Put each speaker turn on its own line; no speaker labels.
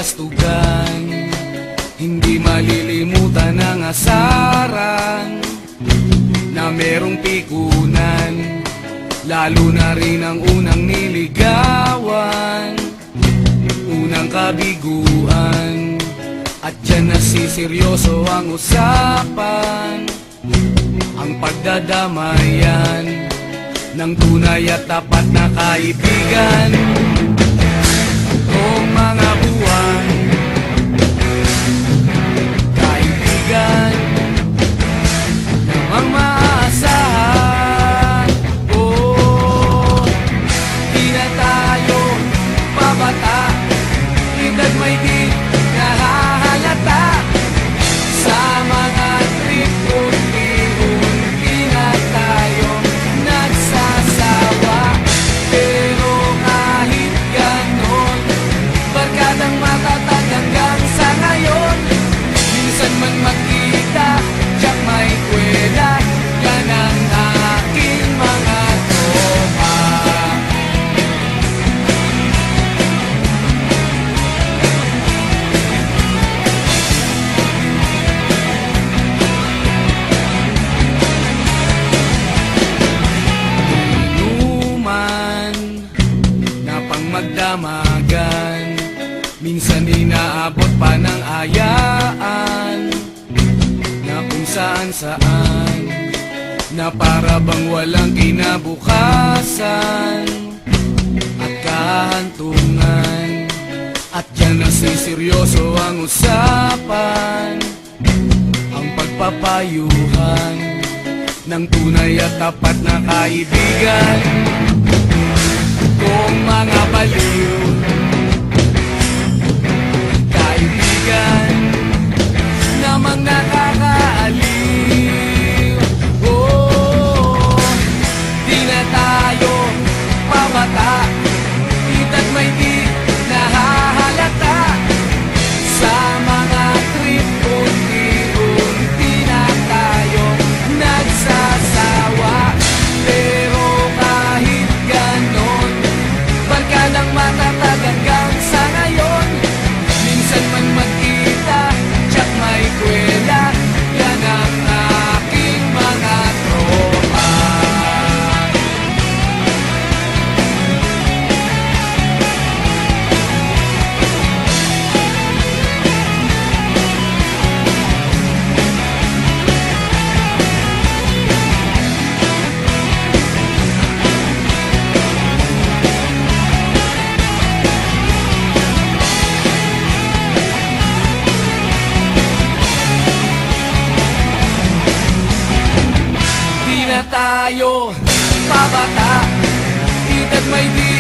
kabastugan, hindi malilimutan ang asaran na merong pikunan, lalo na rin ang unang niligawan, unang kabiguan. At dyan nasiseryoso ang usapan, ang pagdadamayan ng tunay at tapat na kaibigan. Kung mga buwan, kaibigan namang maaasahan. Oh, di na tayo pabata, edad may di nahahalata. Sa mga trip unti-unti na tayo nagsasawa. Pero kahit ganon, barkadang matatag hanggang sa ngayon. Minsan man magkita, tiyak may kwela, yan ang aking mga tropa. Inuman na pang magdamagan, minsan inaabot pa ng ayaan, na kung saan-saan, na para bang walang kinabukasan at kahantungan. At dyan nasiseryoso ang usapan, ang pagpapayuhan ng tunay at tapat na kaibigan. Kung mga baliw, kaibigan namang nakakaaliw. Oh, di na tayo pabata, edad may di nahahalata. Sa mga trip unti-unti na tayo nagsasawa. Pero kahit ganon, barkadang matatag hanggang sa ngayon. Minsan man magkita, tiyak may kwela, yan ang aking mga tropa. Di na tayo pabata, edad may di